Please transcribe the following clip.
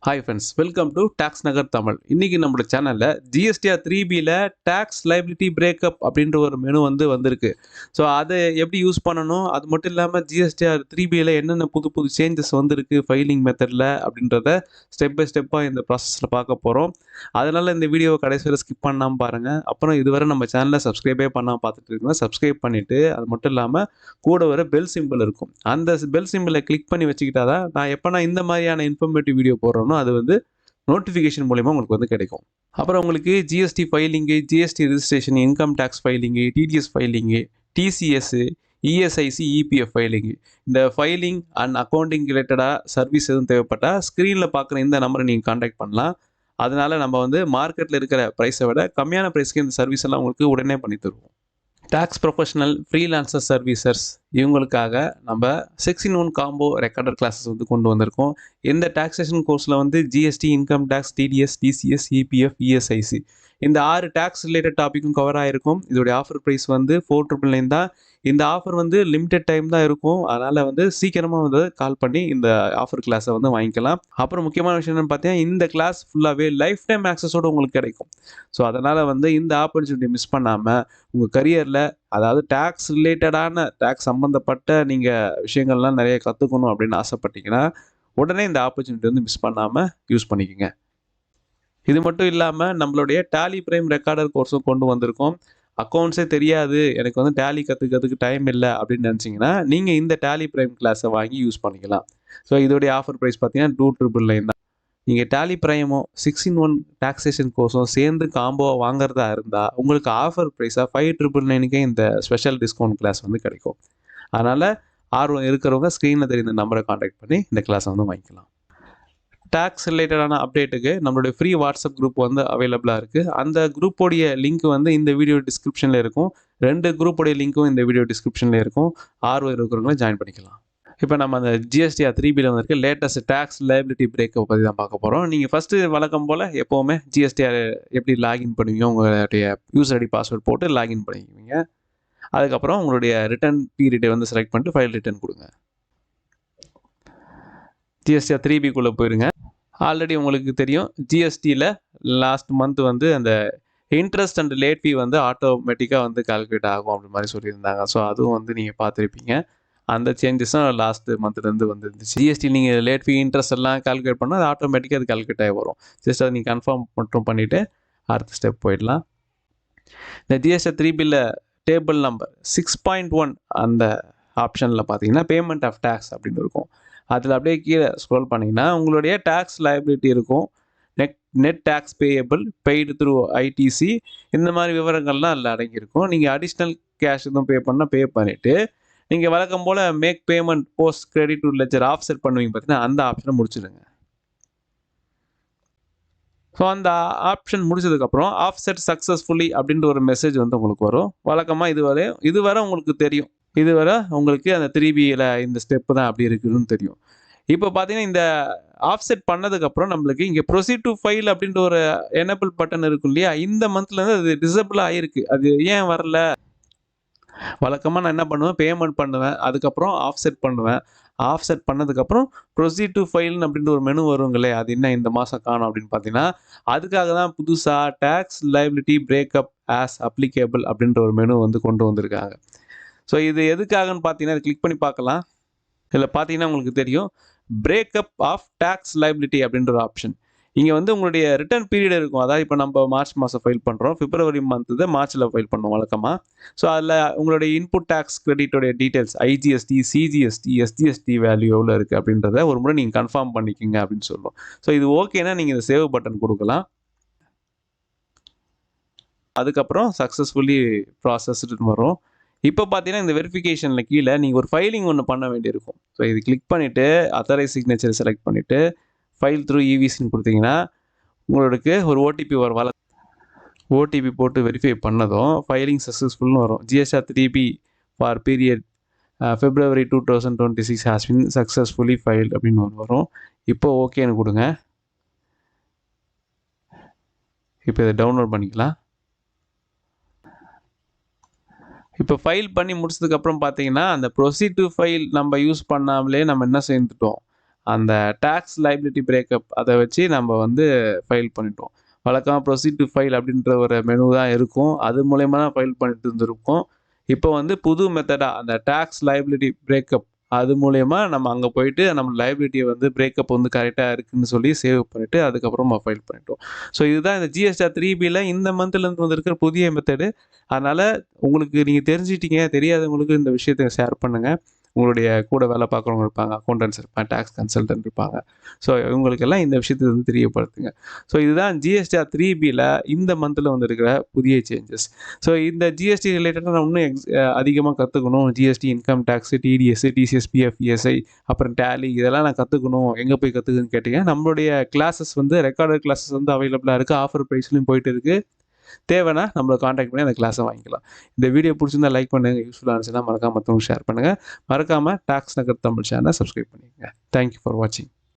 Hi friends, welcome to tax Nagar Tamil. இன்னைக்கு நம்மளோட சேனலில் ஜிஎஸ்டிஆர் 3பியில் டேக்ஸ் லைபிலிட்டி பிரேக்கப் அப்படின்ற ஒரு மெனு வந்திருக்கு. ஸோ அதை எப்படி யூஸ் பண்ணணும், அது மட்டும் இல்லாமல் ஜிஎஸ்டிஆர் 3பியில் என்னென்ன புது புது சேஞ்சஸ் வந்திருக்கு ஃபைலிங் மெத்தடில் அப்படின்றத ஸ்டெப் பை ஸ்டெப்பாக இந்த ப்ராசஸில் பார்க்க போகிறோம். அதனால் இந்த வீடியோவை கடைசி வரை ஸ்கிப் பண்ணாமல் பாருங்கள். அப்புறம் இதுவரை நம்ம சேனலை சப்ஸ்கிரைபே பண்ணாமல் பார்த்துட்டு இருக்கோம். சப்ஸ்கிரைப் பண்ணிவிட்டு அது மட்டும் இல்லாமல் கூட வர பெல் சிம்பிள் இருக்கும், அந்த பெல் சிம்பிளை கிளிக் பண்ணி வச்சுக்கிட்டா தான் நான் எப்போ இந்த மாதிரியான இன்ஃபர்மேட்டிவ் வீடியோ போடுறோம் அது நோட்டிஃபிகேஷன் மூலமா உங்களுக்கு கிடைக்கும். அப்புறம் உங்களுக்கு GST filing, GST registration, income tax filing, TDS filing, TCS, ESIC, EPF filing, இந்த ஃபைலிங் அண்ட் அக்கௌண்டிங் ரிலேட்டடாக சர்வீஸ் எதுவும் தேவைப்பட்டால் ஸ்க்ரீனில் பார்க்குற இந்த நம்பரை நீங்கள் காண்டாக்ட் பண்ணலாம். அதனால் நம்ம மார்க்கெட்டில் இருக்கிற ப்ரைஸை விட கம்மியான ப்ரைஸ்க்கு இந்த சர்வீஸ் எல்லாம் உங்களுக்கு உடனே பண்ணி தருவோம். டேக்ஸ் ப்ரொஃபஷனல், ஃப்ரீலான்சர் சர்வீசர்ஸ் இவங்களுக்காக நம்ம 6-in-1 காம்போ ரெக்கார்டர் கிளாஸஸ் கொண்டு வந்திருக்கோம். இந்த டாக்ஸேஷன் கோர்ஸில் GST, income tax, TDS, TCS, EPF, ESIC இந்த 6 டேக்ஸ் ரிலேட்டட் டாப்பிக்கும் கவர் ஆகிருக்கும். இதோடைய ஆஃபர் ப்ரைஸ் 4,999 தான். இந்த ஆஃபர் லிமிடெட் டைம் தான் இருக்கும். அதனால் சீக்கிரமாக கால் பண்ணி இந்த ஆஃபர் கிளாஸை வாங்கிக்கலாம். அப்புறம் முக்கியமான விஷயம் என்னென்னு பார்த்தீங்கன்னா, இந்த கிளாஸ் ஃபுல்லாகவே லைஃப் டைம் ஆக்சஸோடு உங்களுக்கு கிடைக்கும். ஸோ அதனால் இந்த ஆப்பர்ச்சுனிட்டி மிஸ் பண்ணாமல் உங்கள் கரியரில், அதாவது டேக்ஸ் ரிலேட்டடான டேக்ஸ் சம்மந்தப்பட்ட நீங்கள் விஷயங்கள்லாம் நிறைய கற்றுக்கணும் அப்படின்னு ஆசைப்பட்டீங்கன்னா உடனே இந்த ஆப்பர்ச்சுனிட்டி மிஸ் பண்ணாமல் யூஸ் பண்ணிக்கோங்க. இது மட்டும் இல்லாமல் நம்மளுடைய டேலி பிரைம் ரெக்கார்டர் கோர்ஸும் கொண்டு வந்திருக்கோம். அக்கௌண்ட்ஸே தெரியாது, எனக்கு டேலி கற்றுக்கிறதுக்கு டைம் இல்லை அப்படின்னு நினச்சிங்கன்னா நீங்கள் இந்த டேலி பிரைம் கிளாஸை வாங்கி யூஸ் பண்ணிக்கலாம். ஸோ இதோடைய ஆஃபர் ப்ரைஸ் பார்த்தீங்கன்னா 2,999 தான். நீங்கள் டேலி பிரைமும் 6-in-1 டாக்ஸேஷன் கோர்ஸும் சேர்ந்து காம்போவாக வாங்குறதா இருந்தால் உங்களுக்கு ஆஃபர் ப்ரைஸாக 5,999க்கே இந்த ஸ்பெஷல் டிஸ்கவுண்ட் கிளாஸ் கிடைக்கும். அதனால் ஆர்வம் இருக்கிறவங்க ஸ்க்ரீனில் தெரிந்த நம்பரை காண்டாக்ட் பண்ணி இந்த கிளாஸை வாங்கிக்கலாம். டேக்ஸ் ரிலேட்டடான அப்டேட்டுக்கு நம்மளுடைய ஃப்ரீ வாட்ஸ்அப் குரூப் அவைலபிளாக இருக்குது. அந்த குரூப்போடைய லிங்க் இந்த வீடியோ டிஸ்கிரிப்ஷனில் இருக்கும். 2 குரூப்போடைய லிங்க்கும் இந்த வீடியோ டிஸ்கிரிப்ஷனில் இருக்கும். ஆர்வம் இருக்கிறவங்கள ஜாயின் பண்ணிக்கலாம். இப்போ நம்ம அந்த ஜிஎஸ்டிஆர் 3பியில் இருக்க லேட்டஸ்ட் டேக்ஸ் லைபிலிட்டி பிரேக்கப் பற்றி தான் பார்க்க போகிறோம். நீங்கள் ஃபஸ்ட்டு வழக்கம் போல் எப்போவுமே ஜிஎஸ்டிஆர் எப்படி லாகின் பண்ணுவீங்க, உங்களுடைய யூசர் ஐடி பாஸ்வேர்ட் போட்டு லாகின் பண்ணிக்குவீங்க. அதுக்கப்புறம் உங்களுடைய ரிட்டர்ன் பீரியடை செலக்ட் பண்ணிட்டு ஃபைல் ரிட்டர்ன் கொடுங்க. ஜிஎஸ்டிஆர் 3பிக்குள்ளே போயிருங்க. ஆல்ரெடி உங்களுக்கு தெரியும், ஜிஎஸ்டியில் லாஸ்ட் மந்த் அந்த இன்ட்ரெஸ்ட் அண்ட் லேட் ஃபீ ஆட்டோமேட்டிக்காக கால்குலேட் ஆகும் அப்படி மாதிரி சொல்லியிருந்தாங்க. ஸோ அதுவும் நீங்கள் பார்த்துருப்பீங்க. அந்த சேஞ்சஸும் லாஸ்ட் மந்த்லேருந்து வந்துருந்துச்சு. ஜிஎஸ்டி நீங்கள் லேட் ஃபீ, இன்ட்ரெஸ்ட் எல்லாம் கால்குலேட் பண்ணால் அது ஆட்டோமேட்டிக்காக அது கால்குலேட் ஆகி வரும். ஜஸ்ட் அதை நீங்கள் கன்ஃபார்ம் மட்டும் பண்ணிவிட்டு அடுத்த ஸ்டெப் போயிடலாம். இந்த ஜிஎஸ்டிஆர் 3பியில் டேபிள் நம்பர் 6.1 அந்த ஆப்ஷனில் பார்த்தீங்கன்னா பேமெண்ட் ஆஃப் டேக்ஸ் அப்படின்னு இருக்கும். அதில் அப்படியே கீழே ஸ்க்ரோல் பண்ணிங்கன்னா உங்களுடைய டேக்ஸ் லைபிலிட்டி இருக்கும். Net tax payable, paid through ITC, இந்த மாதிரி விவரங்கள்லாம் அதில் அடங்கியிருக்கும். நீங்கள் அடிஷ்னல் கேஷ் எதுவும் பே பண்ணால் பே பண்ணிவிட்டு நீங்கள் வழக்கம் போல் make payment post credit to ledger offset பண்ணுவீங்க பார்த்தீங்கன்னா, அந்த ஆப்ஷனை முடிச்சிடுங்க. ஸோ அந்த ஆப்ஷன் முடிச்சதுக்கப்புறம் ஆஃப்செட் சக்ஸஸ்ஃபுல்லி அப்படின்ற ஒரு மெசேஜ் உங்களுக்கு வரும். வழக்கமாக இதுவரை உங்களுக்கு தெரியும், இதுவரை உங்களுக்கு அந்த 3பியில் இந்த ஸ்டெப்பு தான் அப்படி இருக்குதுன்னு தெரியும். இப்போ பார்த்தீங்கன்னா இந்த ஆஃப்செட் பண்ணதுக்கப்புறம் நம்மளுக்கு இங்கே ப்ரொசீட் டு ஃபைல் அப்படின்ற ஒரு எனேபிள் பட்டன் இருக்கும் இல்லையா, இந்த மந்த்லேருந்து அது டிசபிள் ஆகிருக்கு. அது ஏன் வரல? வழக்கமாக நான் என்ன பண்ணுவேன், பேமெண்ட் பண்ணுவேன், அதுக்கப்புறம் ஆஃப்செட் பண்ணுவேன். ஆஃப்செட் பண்ணதுக்கப்புறம் ப்ரொசீட் டு ஃபைல்னு அப்படின்ற ஒரு மெனு வருங்களே, அது என்ன இந்த மாதம் காணும் அப்படின்னு பார்த்தீங்கன்னா, அதுக்காக தான் புதுசாக tax liability breakup as applicable அப்படின்ற ஒரு மெனு கொண்டு வந்திருக்காங்க. ஸோ இது எதுக்காகன்னு பார்த்தீங்கன்னா, அது கிளிக் பண்ணி பார்க்கலாம். இதில் பார்த்தீங்கன்னா உங்களுக்கு தெரியும், பிரேக்கப் ஆஃப் டேக்ஸ் லைபிலிட்டி அப்படின்ற ஒரு ஆப்ஷன். இங்கே உங்களுடைய ரிட்டர்ன் பீரியட் இருக்கும். அதாவது இப்போ நம்ம மார்ச் மாதம் ஃபைல் பண்ணுறோம், பிப்ரவரி மந்த்து மார்ச்சில் ஃபைல் பண்ணுவோம் வழக்கமாக. ஸோ அதில் உங்களுடைய இன்புட் டேக்ஸ் கிரெடிட்டோடைய details, IGST, CGST, SGST value எவ்வளோ இருக்குது அப்படின்றத ஒரு முறை நீங்கள் கன்ஃபார்ம் பண்ணிக்கிங்க அப்படின்னு சொல்லுவோம். ஸோ இது ஓகேனா நீங்கள் இந்த சேவ் பட்டன் கொடுக்கலாம். அதுக்கப்புறம் சக்ஸஸ்ஃபுல்லி ப்ராசஸ்டுன்னு வரும். இப்போ பார்த்தீங்கன்னா இந்த வெரிஃபிகேஷனில் கீழே நீங்கள் ஒரு ஃபைலிங் ஒன்று பண்ண வேண்டியிருக்கும். ஸோ இது கிளிக் பண்ணிவிட்டு அத்தரைஸ் சிக்னேச்சர் செலக்ட் பண்ணிவிட்டு ஃபைல் த்ரூ இவிசின்னு கொடுத்தீங்கன்னா உங்களுக்கு ஒரு ஓடிபி வரும். ஓடிபி போட்டு வெரிஃபை பண்ணதும் ஃபைலிங் சக்ஸஸ்ஃபுல்னு வரும். ஜிஎஸ்டிஆர் 3பி for period February 2026 has been successfully filed அப்படின்னு வரும். இப்போ ஓகேன்னு கொடுங்க. இப்போ இதை டவுன்லோட் பண்ணிக்கலாம். இப்போ ஃபைல் பண்ணி முடிச்சதுக்கப்புறம் பார்த்தீங்கன்னா அந்த ப்ரொசீட் டு ஃபைல் நம்ம யூஸ் பண்ணாமலே நம்ம என்ன செஞ்சுட்டோம், அந்த டேக்ஸ் லைபிலிட்டி பிரேக்கப் அதை வச்சு நம்ம வந்து ஃபைல் பண்ணிட்டோம். வழக்கமாக ப்ரொசீட் டு ஃபைல் அப்படின்ற ஒரு மெனு தான் இருக்கும். அது மூலயமா தான் ஃபைல் பண்ணிட்டு இருந்திருப்போம். இப்போ வந்து புது மெத்தடாக அந்த டேக்ஸ் லைபிலிட்டி பிரேக்கப் அது மூலயமா நம்ம அங்கே போயிட்டு நம்ம லைபிலிட்டியை வந்து பிரேக்கப் வந்து கரெக்டாக இருக்குன்னு சொல்லி சேவ் பண்ணிவிட்டு அதுக்கப்புறம் நம்ம ஃபைல் பண்ணிட்டோம். ஸோ இதுதான் இந்த ஜிஎஸ்டிஆர் 3Bல இந்த மந்த்லேருந்து வந்திருக்கிற புதிய மெத்தடு. அதனால் உங்களுக்கு நீங்கள் தெரிஞ்சிட்டீங்க, தெரியாதவங்களுக்கு இந்த விஷயத்தை ஷேர் பண்ணுங்கள். உங்களுடைய கூட வேலை பார்க்குறவங்க இருப்பாங்க, அக்கௌண்டன்ட்ஸ் இருப்பாங்க, டேக்ஸ் கன்சல்டன்ட் இருப்பாங்க. ஸோ இவங்களுக்கெல்லாம் இந்த விஷயத்தை வந்து தெரியப்படுத்துங்க. ஸோ இதுதான் ஜிஎஸ்டிஆர் 3Bல இந்த மந்தில் வந்திருக்கிற புதிய சேஞ்சஸ். ஸோ இந்த ஜிஎஸ்டி ரிலேட்டடாக நான் இன்னும் அதிகமாக கற்றுக்கணும். GST, income tax, TDS, TCS, PF, ESI, அப்புறம் டேலி இதெல்லாம் நான் கற்றுக்கணும். எங்கே போய் கற்றுக்குன்னு கேட்டிங்கன்னா, நம்மளுடைய கிளாஸஸ் வந்து ரெக்கார்டட் கிளாஸஸ் வந்து அவைலபிளாக இருக்குது. ஆஃபர் ப்ரைஸ்லையும் போயிட்டு இருக்குது. தேவைன்னா நம்மளை காண்டாக்ட் பண்ணி அந்த கிளாஸை வாங்கிக்கலாம். இந்த வீடியோ பிடிச்சிருந்தா லைக் பண்ணுங்கள். யூஸ்ஃபுல்லாக இருந்துச்சுன்னா மறக்காம மற்றவங்களுக்கு ஷேர் பண்ணுங்கள். மறக்காமல் டாக்ஸ் நகர் தமிழ் சேனலை சப்ஸ்கிரைப் பண்ணிக்கங்க. தேங்க்யூ ஃபார் வாட்சிங்.